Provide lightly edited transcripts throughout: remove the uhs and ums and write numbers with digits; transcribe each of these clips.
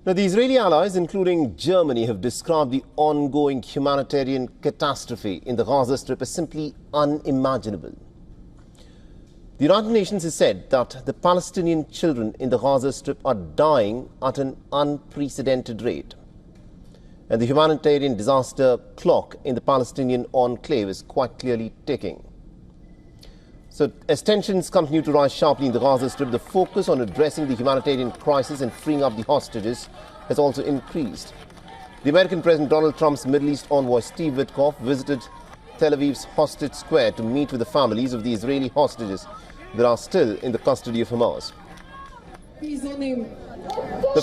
Now, the Israeli allies, including Germany, have described the ongoing humanitarian catastrophe in the Gaza Strip as simply unimaginable. The United Nations has said that the Palestinian children in the Gaza Strip are dying at an unprecedented rate. And the humanitarian disaster clock in the Palestinian enclave is quite clearly ticking. So, as tensions continue to rise sharply in the Gaza Strip, the focus on addressing the humanitarian crisis and freeing up the hostages has also increased. The American President Donald Trump's Middle East envoy Steve Witkoff visited Tel Aviv's Hostage Square to meet with the families of the Israeli hostages that are still in the custody of Hamas.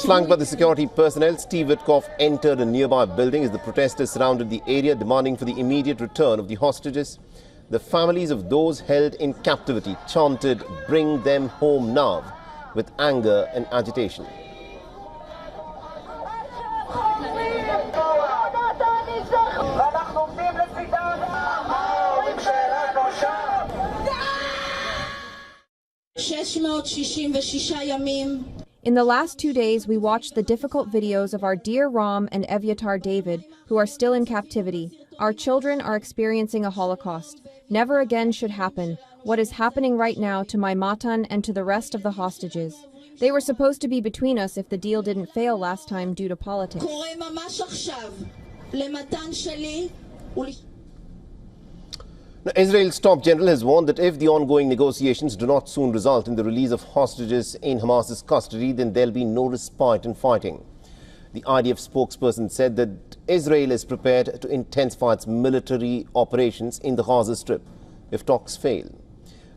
Flanked by the security personnel, Steve Witkoff entered a nearby building as the protesters surrounded the area, demanding for the immediate return of the hostages. The families of those held in captivity chanted, "Bring them home now," with anger and agitation. In the last 2 days, we watched the difficult videos of our dear Ram and Evyatar David, who are still in captivity. Our children are experiencing a Holocaust. Never again should happen what is happening right now to my Matan and to the rest of the hostages. They were supposed to be between us if the deal didn't fail last time due to politics. Now, Israel's top general has warned that if the ongoing negotiations do not soon result in the release of hostages in Hamas's custody, then there'll be no respite in fighting. The IDF spokesperson said that Israel is prepared to intensify its military operations in the Gaza Strip if talks fail.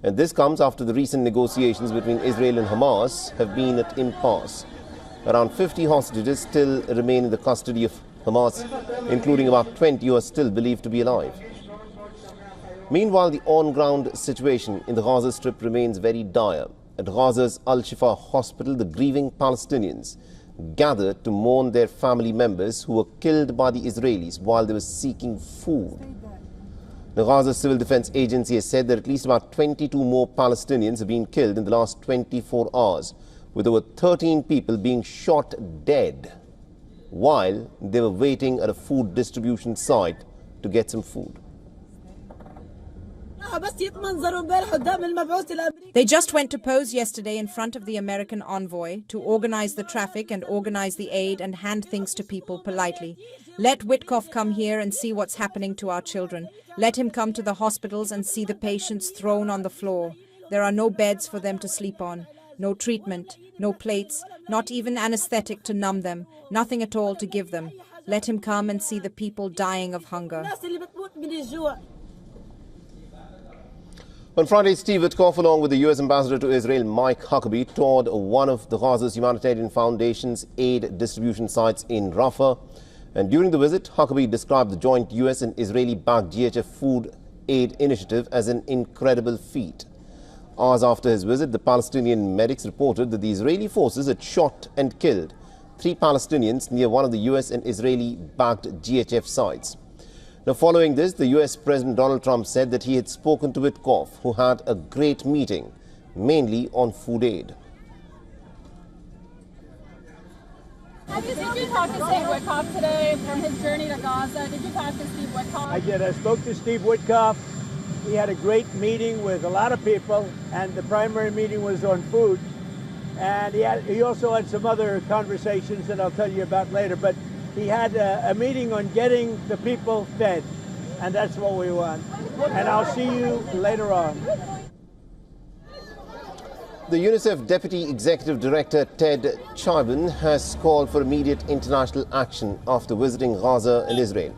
And this comes after the recent negotiations between Israel and Hamas have been at impasse. Around 50 hostages still remain in the custody of Hamas, including about 20 who are still believed to be alive. Meanwhile, the on-ground situation in the Gaza Strip remains very dire. At Gaza's Al-Shifa hospital, the grieving Palestinians gathered to mourn their family members who were killed by the Israelis while they were seeking food. The Gaza Civil Defense Agency has said that at least about 22 more Palestinians have been killed in the last 24 hours, with over 13 people being shot dead while they were waiting at a food distribution site to get some food. They just went to pose yesterday in front of the American envoy to organize the traffic and organize the aid and hand things to people politely. Let Witkoff come here and see what's happening to our children. Let him come to the hospitals and see the patients thrown on the floor. There are no beds for them to sleep on, no treatment, no plates, not even anesthetic to numb them, nothing at all to give them. Let him come and see the people dying of hunger. On Friday, Steve Witkoff, along with the U.S. Ambassador to Israel, Mike Huckabee, toured one of the Gaza's Humanitarian Foundation's aid distribution sites in Rafah. And during the visit, Huckabee described the joint U.S. and Israeli-backed GHF food aid initiative as an incredible feat. Hours after his visit, the Palestinian medics reported that the Israeli forces had shot and killed 3 Palestinians near one of the U.S. and Israeli-backed GHF sites. Now, following this, the U.S. President Donald Trump said that he had spoken to Witkoff, who had a great meeting, mainly on food aid. Did you talk to Steve Witkoff today from his journey to Gaza? Did you talk to Steve Witkoff? I did. I spoke to Steve Witkoff. We had a great meeting with a lot of people, and the primary meeting was on food. And he also had some other conversations that I'll tell you about later. But he had a meeting on getting the people fed, and that's what we want. And I'll see you later on. The UNICEF Deputy Executive Director Ted Chibin has called for immediate international action after visiting Gaza and Israel.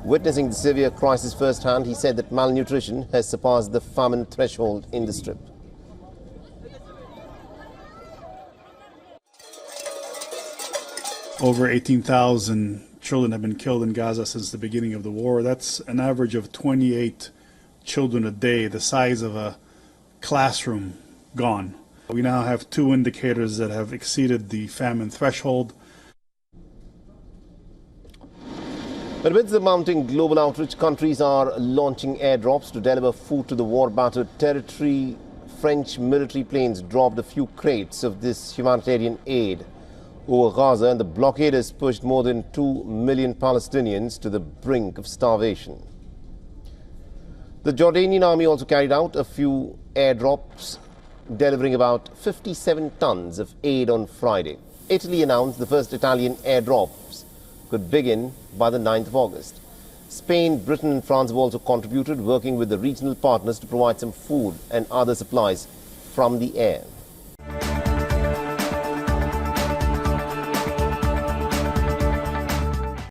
Witnessing the severe crisis firsthand, he said that malnutrition has surpassed the famine threshold in the Strip. Over 18,000 children have been killed in Gaza since the beginning of the war. That's an average of 28 children a day, the size of a classroom, gone. We now have 2 indicators that have exceeded the famine threshold. But amidst the mounting global outreach, countries are launching airdrops to deliver food to the war-battered territory. French military planes dropped a few crates of this humanitarian aid over Gaza, and the blockade has pushed more than 2 million Palestinians to the brink of starvation. The Jordanian army also carried out a few airdrops, delivering about 57 tons of aid on Friday. Italy announced the first Italian airdrops could begin by the 9th of August. Spain, Britain and France have also contributed, working with the regional partners to provide some food and other supplies from the air.